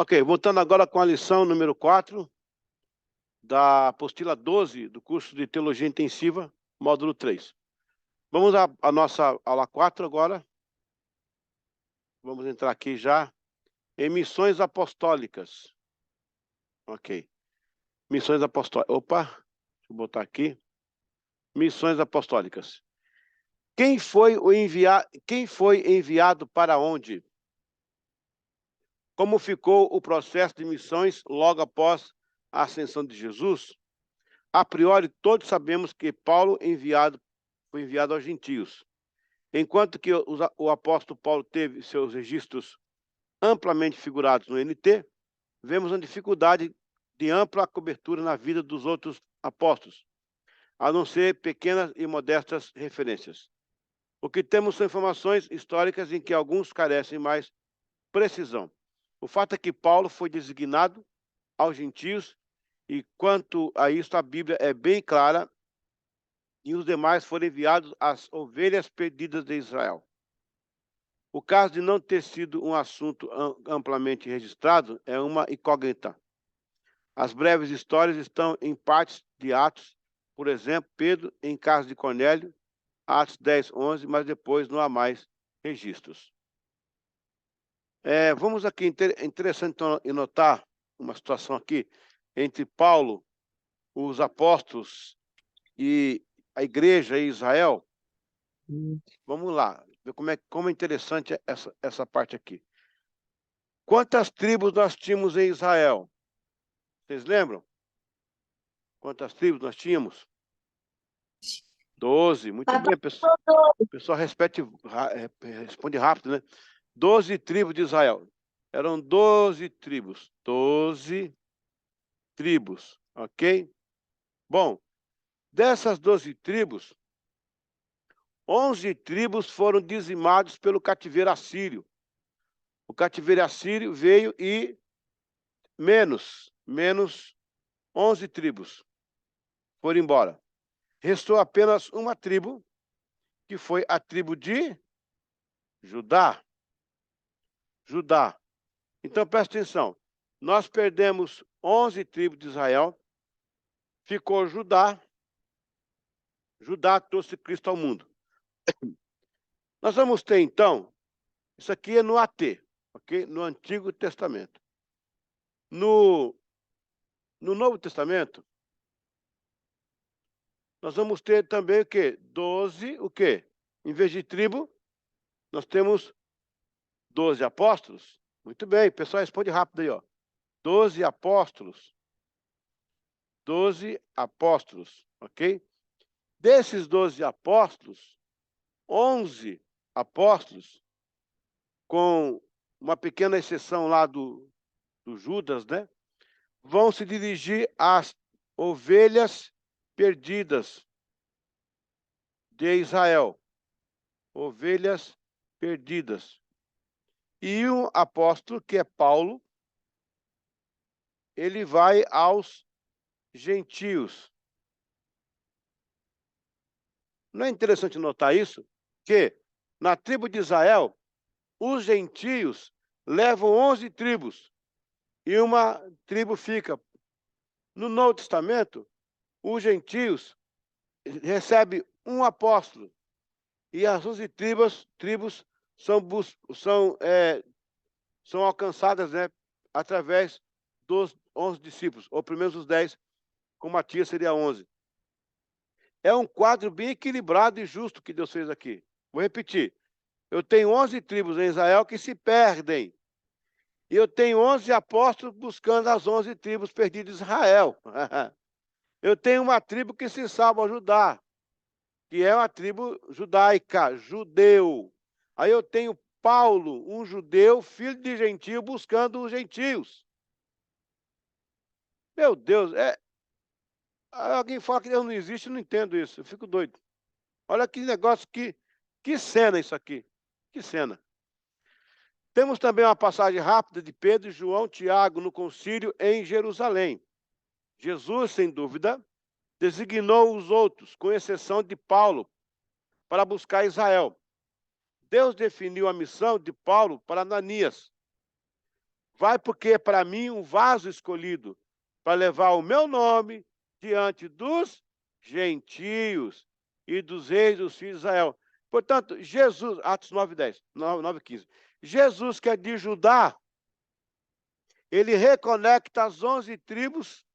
Ok, voltando agora com a lição número 4 da apostila 12 do curso de Teologia Intensiva, módulo 3. Vamos à nossa aula 4 agora. Vamos entrar aqui já em missões apostólicas. Ok. Missões apostólicas. Opa, deixa eu botar aqui. Missões apostólicas. Quem foi enviado para onde? Como ficou o processo de missões logo após a ascensão de Jesus? A priori, todos sabemos que Paulo foi enviado aos gentios. Enquanto que o apóstolo Paulo teve seus registros amplamente figurados no NT, vemos uma dificuldade de ampla cobertura na vida dos outros apóstolos, a não ser pequenas e modestas referências. O que temos são informações históricas em que alguns carecem mais precisão. O fato é que Paulo foi designado aos gentios e, quanto a isso, a Bíblia é bem clara, e os demais foram enviados às ovelhas perdidas de Israel. O caso de não ter sido um assunto amplamente registrado é uma incógnita. As breves histórias estão em partes de Atos, por exemplo, Pedro em casa de Cornélio, Atos 10, 11, mas depois não há mais registros. Vamos aqui, interessante então, notar uma situação aqui entre Paulo, os apóstolos e a igreja em Israel. Vamos lá, ver como é interessante essa parte aqui. Quantas tribos nós tínhamos em Israel? Vocês lembram? Quantas tribos nós tínhamos? 12. Muito bem, pessoal. O pessoal responde rápido, né? 12 tribos de Israel. Eram 12 tribos. 12 tribos, ok? Bom, dessas 12 tribos, 11 tribos foram dizimados pelo cativeiro assírio. O cativeiro assírio veio e menos 11 tribos foram embora. Restou apenas uma tribo, que foi a tribo de Judá. Judá. Então, presta atenção. Nós perdemos 11 tribos de Israel, ficou Judá. Judá trouxe Cristo ao mundo. Nós vamos ter, então, isso aqui é no AT, ok? No Antigo Testamento. No Novo Testamento, nós vamos ter também o quê? 12, o quê? Em vez de tribo, nós temos 12 apóstolos. Muito bem, o pessoal responde rápido aí, ó. 12 apóstolos. 12 apóstolos, ok? Desses 12 apóstolos, 11 apóstolos, com uma pequena exceção lá do Judas, né? Vão se dirigir às ovelhas perdidas de Israel. Ovelhas perdidas. E um apóstolo, que é Paulo, ele vai aos gentios. Não é interessante notar isso? Que na tribo de Israel, os gentios levam 11 tribos e uma tribo fica. No Novo Testamento, os gentios recebem um apóstolo e as 11 tribos são alcançadas, né, através dos 11 discípulos, ou pelo menos os 10, com Matias seria 11. É um quadro bem equilibrado e justo que Deus fez aqui. Vou repetir. Eu tenho 11 tribos em Israel que se perdem. E eu tenho 11 apóstolos buscando as 11 tribos perdidas de Israel. Eu tenho uma tribo que se salva, Judá, que é uma tribo judaica, judeu. Aí eu tenho Paulo, um judeu, filho de gentio, buscando os gentios. Meu Deus, alguém fala que Deus não existe, eu não entendo isso, eu fico doido. Olha que negócio, que cena isso aqui, que cena. Temos também uma passagem rápida de Pedro, João, Tiago no concílio em Jerusalém. Jesus, sem dúvida, designou os outros, com exceção de Paulo, para buscar Israel. Deus definiu a missão de Paulo para Ananias. vai porque é para mim um vaso escolhido, para levar o meu nome diante dos gentios e dos reis dos filhos de Israel. Portanto, Jesus, Atos 9:10, 9:15. Jesus, que é de Judá, ele reconecta as 11 tribos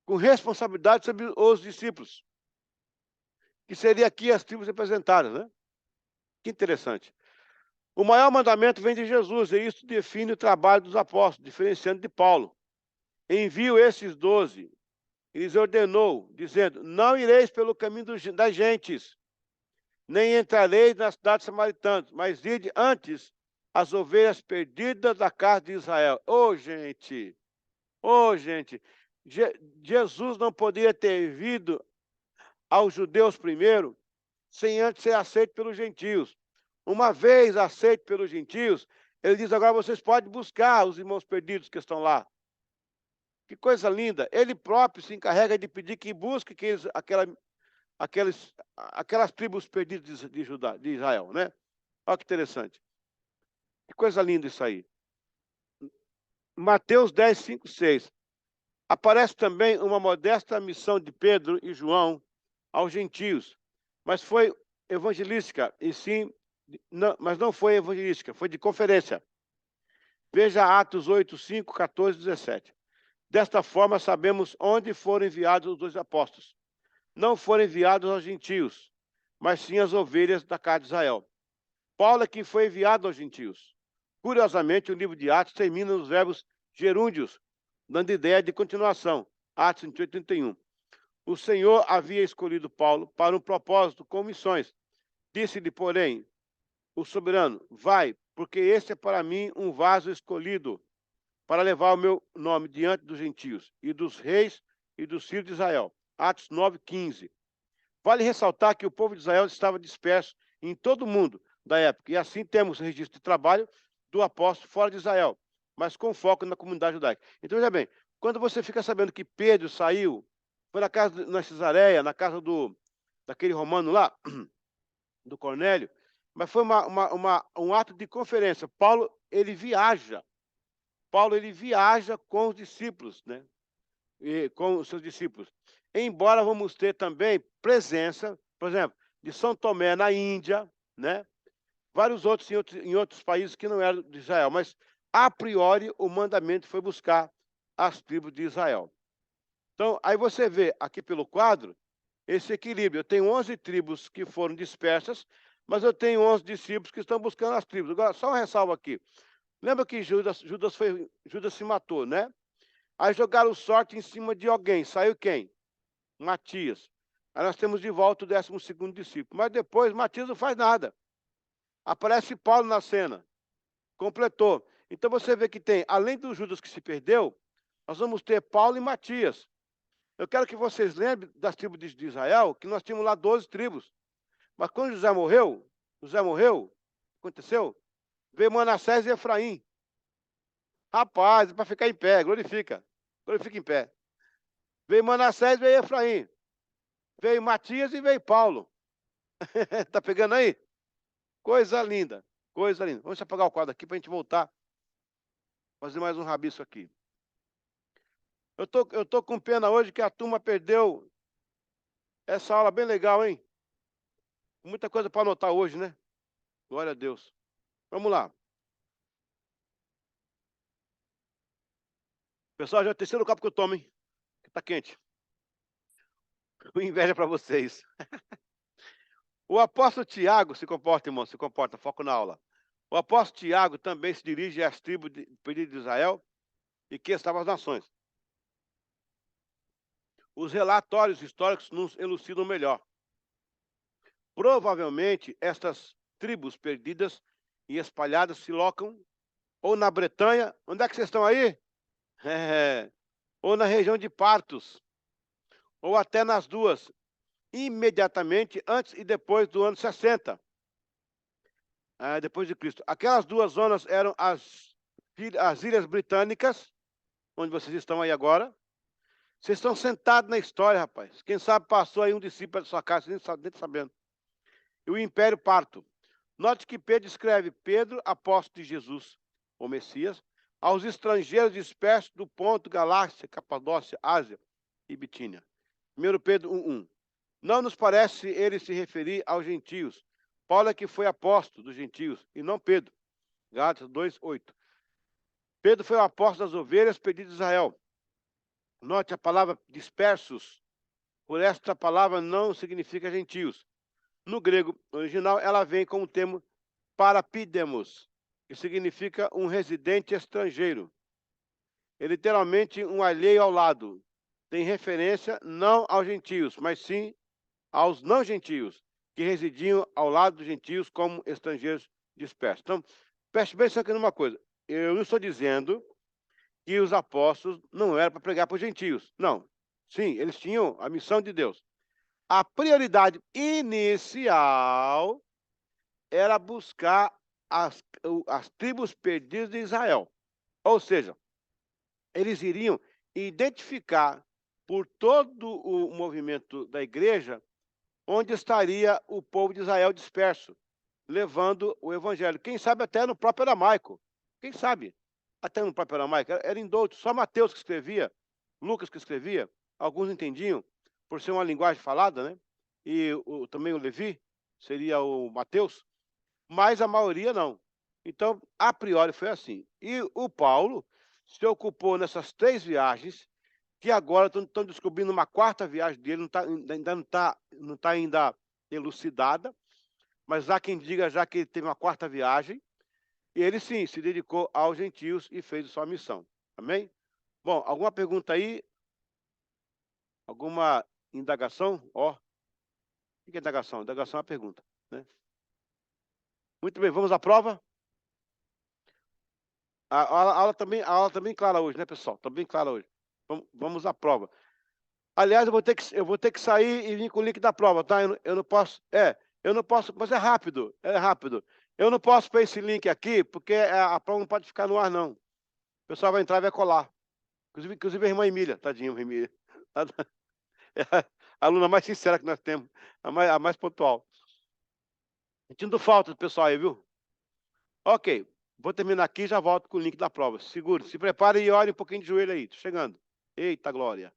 com responsabilidade sobre os discípulos, que seria aqui as tribos representadas, né? Que interessante. O maior mandamento vem de Jesus, e isso define o trabalho dos apóstolos, diferenciando de Paulo. Enviou esses 12, e lhes ordenou, dizendo: não ireis pelo caminho das gentes, nem entrareis nas cidades samaritanas, mas ide antes as ovelhas perdidas da casa de Israel. Ô, gente! Ô, gente! Jesus não poderia ter vindo aos judeus primeiro, sem antes ser aceito pelos gentios. Uma vez aceito pelos gentios, ele diz: agora vocês podem buscar os irmãos perdidos que estão lá. Que coisa linda! Ele próprio se encarrega de pedir que busque aquelas tribos perdidas de Israel, né? Olha que interessante. Que coisa linda isso aí. Mateus 10, 5, 6. Aparece também uma modesta missão de Pedro e João aos gentios, mas foi evangelística, e sim, mas não foi evangelística, foi de conferência. Veja Atos 8, 5, 14, 17. Desta forma, sabemos onde foram enviados os 2 apóstolos. Não foram enviados aos gentios, mas sim às ovelhas da casa de Israel. Paulo é quem foi enviado aos gentios. Curiosamente, o livro de Atos termina nos verbos gerúndios, dando ideia de continuação. Atos 28, 31. O Senhor havia escolhido Paulo para um propósito com missões. Disse-lhe, porém, o soberano: vai, porque este é para mim um vaso escolhido, para levar o meu nome diante dos gentios e dos reis e dos filhos de Israel. Atos 9, 15. Vale ressaltar que o povo de Israel estava disperso em todo o mundo da época, e assim temos registro de trabalho do apóstolo fora de Israel, mas com foco na comunidade judaica. Então, veja bem, quando você fica sabendo que Pedro saiu, foi na Cesareia, na casa daquele romano lá, do Cornélio, mas foi um ato de conferência. Paulo, ele viaja com os discípulos, né? E com os seus discípulos. Embora vamos ter também presença, por exemplo, de São Tomé na Índia, né? Vários outros em outros países que não eram de Israel, mas a priori o mandamento foi buscar as tribos de Israel. Então, aí você vê aqui pelo quadro esse equilíbrio. Eu tenho 11 tribos que foram dispersas, mas eu tenho 11 discípulos que estão buscando as tribos. Agora, só uma ressalva aqui. Lembra que Judas se matou, né? Aí jogaram sorte em cima de alguém. Saiu quem? Matias. Aí nós temos de volta o 12º discípulo. Mas depois Matias não faz nada. Aparece Paulo na cena. Completou. Então você vê que tem, além do Judas que se perdeu, nós vamos ter Paulo e Matias. Eu quero que vocês lembrem das tribos de Israel, que nós tínhamos lá 12 tribos. Mas quando José morreu, aconteceu, veio Manassés e Efraim. Rapaz, é para ficar em pé, glorifica em pé. Veio Manassés, veio Efraim. Veio Matias e veio Paulo. Tá pegando aí? Coisa linda, coisa linda. Vamos apagar o quadro aqui para a gente voltar. Fazer mais um rabiço aqui. Eu tô com pena hoje que a turma perdeu essa aula bem legal, hein? Muita coisa para anotar hoje, né? Glória a Deus. Vamos lá. Pessoal, já é o 3º copo que eu tomo, hein? Que tá quente. Com inveja para vocês. O apóstolo Tiago se comporta, irmão, foco na aula. O apóstolo Tiago também se dirige às tribos perdidas de Israel e que estavam as nações. Os relatórios históricos nos elucidam melhor. Provavelmente, estas tribos perdidas e espalhadas se locam ou na Bretanha, onde é que vocês estão aí? Ou na região de Partos, ou até nas duas, imediatamente antes e depois do ano 60, depois de Cristo. Aquelas duas zonas eram as Ilhas Britânicas, onde vocês estão aí agora. Vocês estão sentados na história, rapaz. Quem sabe passou aí um discípulo da sua casa, nem sabendo. E o Império Parto. Note que Pedro escreve: Pedro, apóstolo de Jesus, o Messias, aos estrangeiros dispersos do Ponto, Galácia, Capadócia, Ásia e Bitínia. 1 Pedro 1:1. Não nos parece ele se referir aos gentios. Paulo é que foi apóstolo dos gentios, e não Pedro. Gálatas 2:8. Pedro foi o apóstolo das ovelhas perdidas de Israel. Note a palavra dispersos. Por esta palavra não significa gentios. No grego original, ela vem com o termo parapídemos, que significa um residente estrangeiro. É literalmente um alheio ao lado. Tem referência não aos gentios, mas sim aos não-gentios, que residiam ao lado dos gentios como estrangeiros dispersos. Então, preste bem atenção numa coisa. Eu não estou dizendo que os apóstolos não eram para pregar para os gentios. Não. Sim, eles tinham a missão de Deus. A prioridade inicial era buscar as tribos perdidas de Israel. Ou seja, eles iriam identificar por todo o movimento da igreja onde estaria o povo de Israel disperso, levando o evangelho. Quem sabe até no próprio aramaico. Quem sabe? Até no próprio aramaico. Era indouto. Só Mateus que escrevia, Lucas que escrevia. Alguns entendiam, por ser uma linguagem falada, né? E também o Levi, seria o Mateus, mas a maioria não. Então, a priori foi assim. E o Paulo se ocupou nessas 3 viagens, que agora estão descobrindo uma 4ª viagem dele, ainda não está ainda elucidada, mas há quem diga já que ele teve uma 4ª viagem, e ele sim se dedicou aos gentios e fez a sua missão. Amém? Bom, alguma pergunta aí? Alguma indagação? O que é indagação? Indagação é uma pergunta, né? Muito bem, vamos à prova? A aula também clara hoje, né, pessoal? Está bem clara hoje. Vamos à prova. Aliás, eu vou ter que sair e vir com o link da prova, tá? Eu não posso. Eu não posso, mas é rápido. É rápido. Eu não posso pôr esse link aqui, porque a prova não pode ficar no ar, não. O pessoal vai entrar e vai colar. Inclusive a irmã Emília, tadinha, a Emília. É a aluna mais sincera que nós temos, a mais pontual. Sentindo falta do pessoal aí, viu? Ok. Vou terminar aqui e já volto com o link da prova. Segure, se prepare e ore um pouquinho de joelho aí. Tô chegando. Eita glória.